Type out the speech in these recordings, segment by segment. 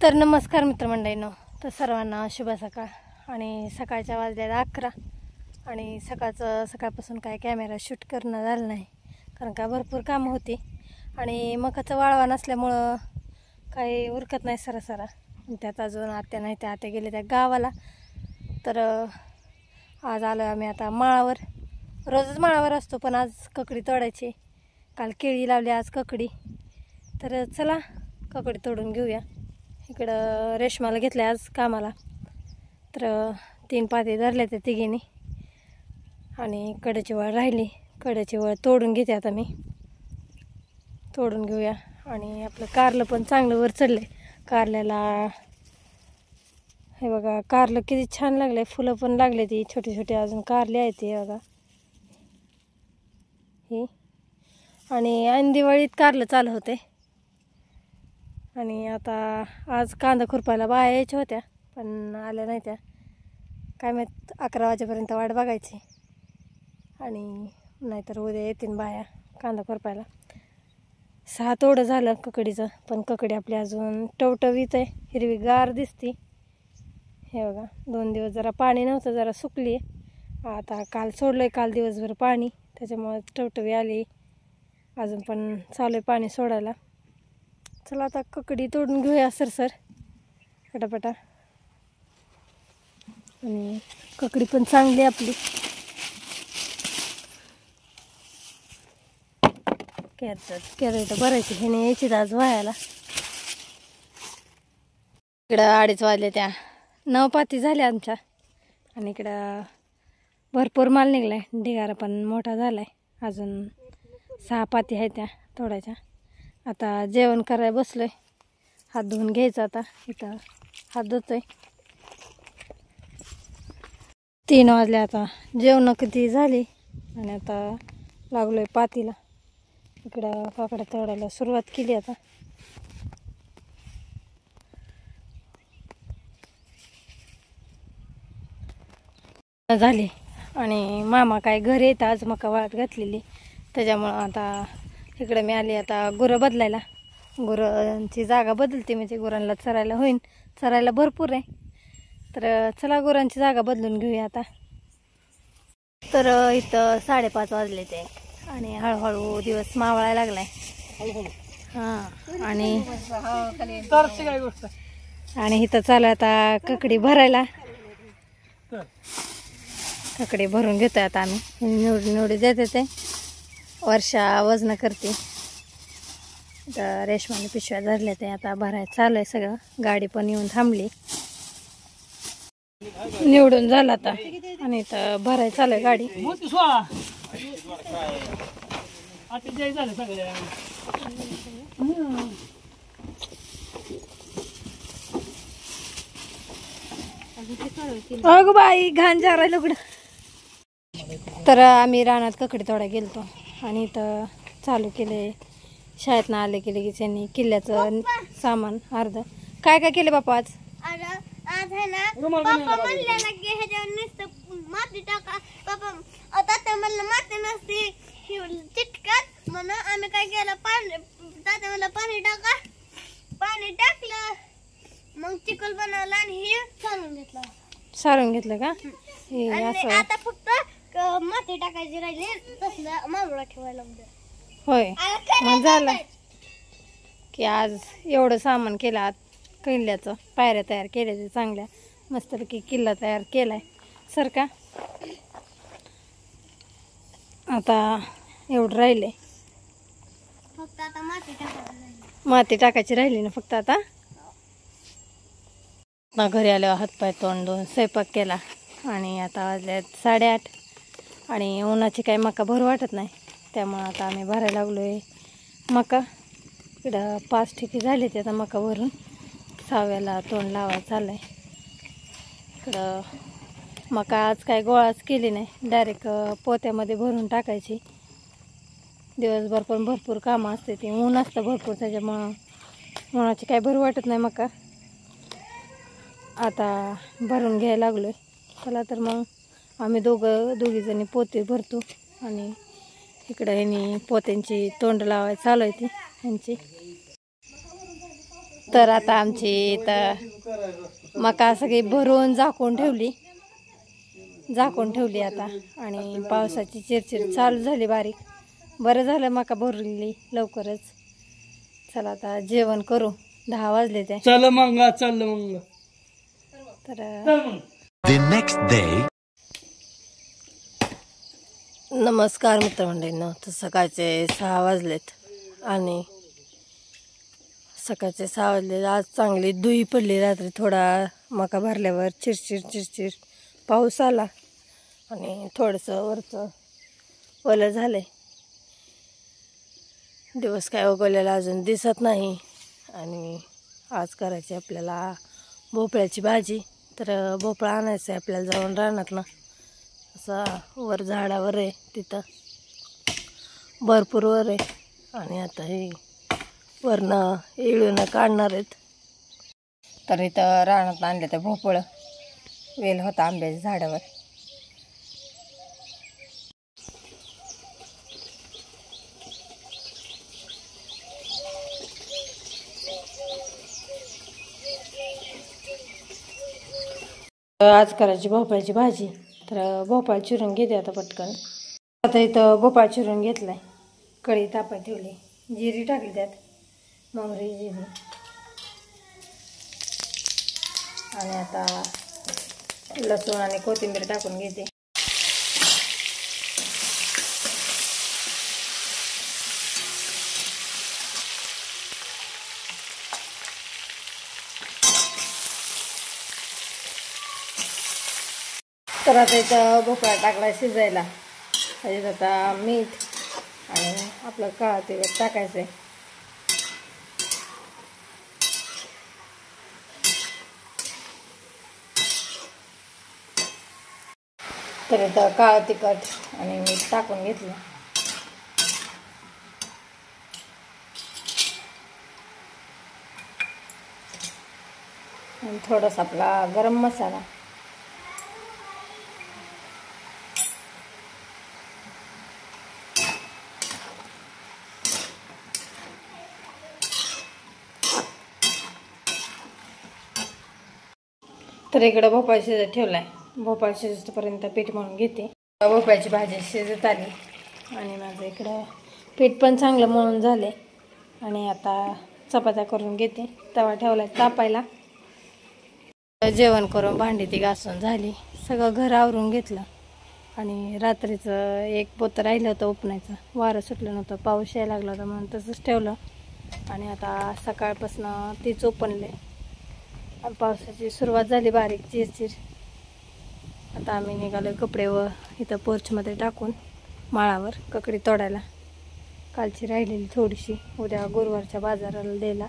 तर नमस्कार मित्रमंडळींनो, तर सर्वांना शुभ सकाळ. आणि सकाळच्या वाजल्या 11 आणि सकाळपासून काय कॅमेरा शूट करणं झालं नाही, कारण का भरपूर कामं होती आणि मकाचं वाळवा नसल्यामुळं काही उरकत नाही सरासरा. त्यात अजून आत्या नाही, त्या आत्या गेले त्या गावाला. तर आज आलो आम्ही आता माळावर. रोजच माळावर असतो, पण आज ककडी तोडायची. काल केळी लावली, आज ककडी. तर चला ककडी तोडून घेऊया. इकडं रेशमाला घेतलं आज कामाला. तर 3 पाती धरल्या त्या तिघींनी आणि कडेची वळ राहिली. कडेची वळ तोडून घेते आता मी. तोडून घेऊया. आणि आपलं कारलं पण चांगलं वर चढलं आहे. कारल्याला हे बघा, कारलं किती छान लागलं, फुलं पण लागले. ती छोटी छोटी अजून कारले आहेत ती बघा ही. आणि ऐन दिवाळीत कारलं चालू होते. आणि आता आज कांदा खुरपायला बाया यायच्या होत्या, पण आल्या नाही त्या. काय माहीत 11 वाजेपर्यंत वाट बघायची, आणि नाहीतर उद्या येतील बाया कांदा खुरपायला. 6 तोडं झालं ककडीचं, पण ककडी आपली अजून टवटवीत आहे, हिरवीगार दिसती. हे बघा, 2 दिवस जरा पाणी नव्हतं, जरा सुकली. आता काल सोडलं आहे, काल दिवसभर पाणी, त्याच्यामुळे टवटवी आली. अजून पण चालू आहे पाणी सोडायला. चला आता ककडी तोडून घेऊया सरसर पटापटा. आणि ककडी पण चांगली आपली. कॅरेट भरायची, ह्याने यायची आज व्हायला. इकडं 2:30 वाजले, त्या 9 पाती झाल्या आमच्या. आणि इकडं भरपूर माल निघलाय, ढिगारा पण मोठा झालाय. अजून 6 पाती आहेत त्या तोडायच्या. आता जेवण करायला बसलोय. हात धुवून घ्यायचं आता. इथं हात धुतोय. 3 वाजले आता. जेवण किती झाली आणि आता लागलोय पातीला. इकडं काकडा तोडायला सुरुवात केली आता. झाली. आणि मामा काय घरी येतं आज, मका वाळत घातलेली, त्याच्यामुळं आता इकडे मी आली. आता गुरं बदलायला. गुरांची जागा बदलते, म्हणजे गुरांना चरायला होईन. चरायला भरपूर आहे. तर चला गुरांची जागा बदलून घेऊया आता. तर इथं 5:30 वाजले ते, आणि हळूहळू दिवस मावळायला लागलाय. हां. आणि इथं चालू आता ककडी भरायला. ककडी भरून घेतोय आता आम्ही. निवडी देते ते. वर्षा वजन करते. तर रेशमाने पिशव्या धरल्या, ते आता भरायला चालू आहे सगळं. गाडी पण येऊन थांबली. निवडून झालं आता, आणि इथं भरायला चालू आहे गाडी. अगं बाई, घाण जारायला उघड. तर आम्ही रानात ककडी तोडायला गेलतो, आणि इथं चालू केले. शाळेतनं आले की लगेच यांनी किल्ल्याचं सामान अर्ध. काय काय केले बापा आज? आज है ना, पापा म्हणले ना की ह्याच्यावर नुसतं माती टाका. पापा तात्या म्हणलं माती नसती चिटकत, म्हणून आम्ही काय केलं, तात्या म्हणलं पाणी टाका. पाणी टाकलं, मग चिखल बनवला आणि हे सारून घेतलं का? हे असं आता फक्त माती टाकायची राहिली, तसलं मावळा ठेवायला. होय, मग झालं की आज एवढं सामान केलं. आज किल्ल्याचं पायऱ्या तयार केल्या, चांगल्या मस्तपैकी किल्ला तयार केलाय. सर का आता एवढं राहिले, फक्त आता माती टाकायची राहिली ना फक्त आता. घरी आल्यावर हातपाय तोंड धुवून स्वयंपाक केला. आणि आता वाजल्यात 8:30. आणि उन्हाची काही मका भरू वाटत नाही, त्यामुळं आता आम्ही भरायला लागलो आहे मका. इकडं 5 ठिकी झाले ते आता मका भरून. 6व्याला तोंड लावायला चाललं आहे. इकडं मका आज काय गोळाच केली नाही, डायरेक्ट पोत्यामध्ये भरून टाकायची. दिवसभर पण भरपूर कामं असते, ते ऊन असतं भरपूर, त्याच्यामुळं उन्हाची काय भरू वाटत नाही मका. आता भरून घ्यायला लागलो आहे. चला तर मग आम्ही दोघीजणी पोते भरतो. आणि इकडं ह्यांनी पोत्यांची तोंड लावायला चालू आहे ती ह्यांची. तर आता आमची इथं मका सगळी भरून झाकून ठेवली आता. आणि पावसाची चिरचिर चालू झाली बारीक. बरं झालं मका भरली लवकरच. चला आता जेवण करू, 10 वाजले ते. चल मग तर नेक्स्ट डे. नमस्कार मित्रमंडळींनो. तर सकाळचे 6 वाजलेत आणि आज चांगली धुई पडली. रात्री थोडा मका भरल्यावर चिरचिर पाऊस आला आणि थोडंसं वरचं ओलं झालंय. दिवस काय उगवलेला अजून दिसत नाही. आणि आज करायची आपल्याला भोपळ्याची भाजी. तर भोपळा आणायचं आहे आपल्याला जाऊन रानात ना. असा वर झाडावर आहे, तिथं भरपूर वर आहे. आणि आता हे वरनं इळून काढणार आहेत. तर इथं रानात आणलं तर भोपळं वेल होता आंब्याच्या झाडावर. आज करायची भोपळ्याची भाजी. तर भोपळा चिरून घेते आता पटकन. आता इथं भोपळा चिरून घेतलाय. कढई तापाय ठेवली, जिरी टाकली, त्यात मोहरी जिरी. आणि आता लसूण आणि कोथिंबीर टाकून घेते. तर आता इथं भोपळा टाकला शिजायला. त्याच्यात आता मीठ आणि आपलं काळं तिखट टाकायचं आहे. तर इथं काळं तिखट आणि मीठ टाकून घेतलं. आणि थोडासा आपला गरम मसाला. तर इकडं भोपळा शिजत ठेवलाय. भोपळा शिजतपर्यंत पीठ मळून घेते. भोपळ्याची भाजी शिजत आली आणि माझं इकडं पीठ पण चांगलं मळून झाले. आणि आता चपात्या करून घेते. तवा ठेवलाय तापायला. जेवण करून भांडी ती घासून झाली. सगळं घर आवरून घेतलं. आणि रात्रीचं एक पोतं राहिलं होतं उपनायचं. वारं सुटलं नव्हतं, पाऊस यायला लागला होता म्हणून तसंच ठेवलं. आणि आता सकाळपासून तीच उपनले. पावसाची सुरुवात झाली बारीक चिरचिर. आता आम्ही निघालो कपडे व इथं पोर्चमध्ये टाकून माळावर ककडी तोडायला. कालची राहिलेली थोडीशी उद्या गुरुवारच्या बाजाराला द्यायला.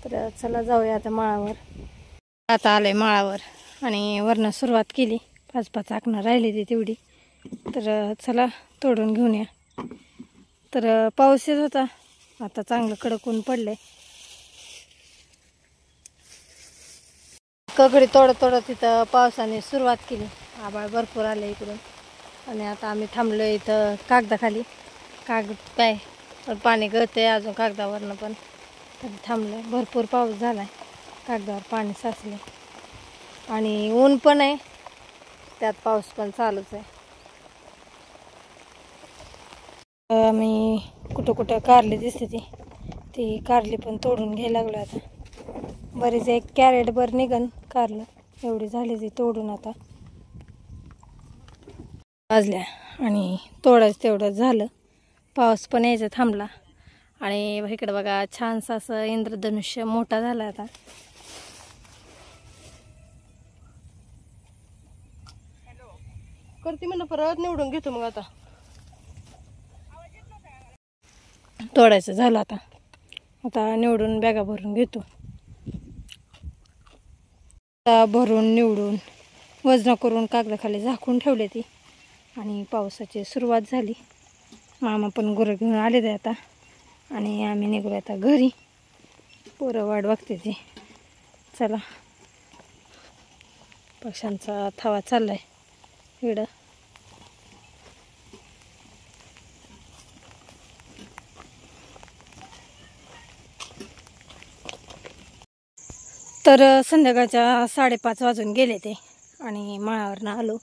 तर चला जाऊया आता माळावर. आता आलंय माळावर आणि वरनं सुरुवात केली. 5-5 आकणं राहिली तेवढी. तर चला तोडून घेऊन या. तर पाऊस येत होता. आता चांगलं कडक ऊन पडलंय. ककडी तोडत तिथं पावसाने सुरुवात केली. आभाळ भरपूर आलं इकडून. आणि आता आम्ही थांबलो इथं कागदाखाली. कागद काय पण पाणी गळतंय अजून कागदावरनं पण. तरी थांबलं. भरपूर पाऊस झाला आहे. कागदावर पाणी साचले आणि ऊन पण आहे, त्यात पाऊस पण चालूच आहे. आम्ही कुठं कारली दिसते ती कारली पण तोडून घ्यायला लागलो आता. बरीच एक कॅरेट भर निघन कारलं. एवढी झाली ती तोडून. आता वाजल्या आणि तोडायचं तेवढं झालं. पाऊस पण यायचा थांबला. आणि इकडं बघा छानसं असं इंद्रधनुष्य मोठा झाला आता. करते म्हणलं परत निवडून घेतो. मग आता तोडायचं झालं. आता निवडून बॅगा भरून घेतो. भरून निवडून वजन करून कागदाखाली झाकून ठेवले ती. आणि पावसाची सुरुवात झाली. मामा पण गुरं घेऊन आले ते आता. आणि आम्ही निघलो आता घरी. पोरं वाट बघते ती. चला पक्ष्यांचा थवा चाललाय इकडं. तर संध्याकाळच्या 5:30 वाजून गेले ते आणि माळावरनं आलो.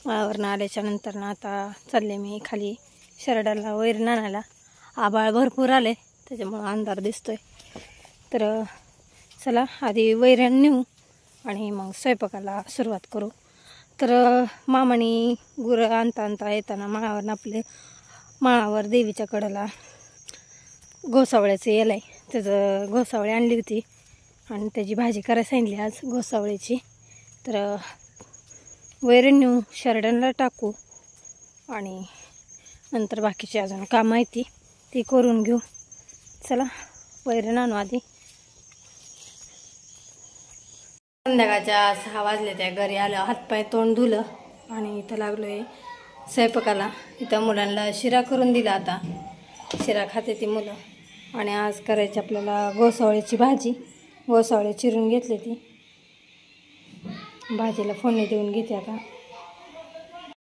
माळावरनं आल्याच्या नंतर ना आता चालले मी खाली शरडाला वैरण आणायला. आभाळ भरपूर आले त्याच्यामुळं अंधार दिसतोय. तर चला आधी वैरण नेऊ आणि मग स्वयंपाकाला सुरुवात करू. तर मामाने गुरं आणता येताना माळावर देवीच्या कडेला घोसावळ्याचं येलं आहे, त्याचं घोसावळी आणली होती आणि त्याची भाजी करायला सांगितली आज घोसावळीची. तर वैरण नेऊ, शरडांना टाकू आणि नंतर बाकीची अजून कामं आहे ती करून घेऊ. चला वैरण आणू आधी. संध्याकाळच्या 6 वाजले त्या घरी आलं, हातपाय तोंड धुलं आणि इथं लागलो आहे स्वयंपाकाला. इथं मुलांना शिरा करून दिला, आता शिरा खाते ती मुलं. आणि आज करायची आपल्याला घोसावळीची भाजी. घोसावळे चिरून घेतले, ती भाजीला फोडणी देऊन घेते आता.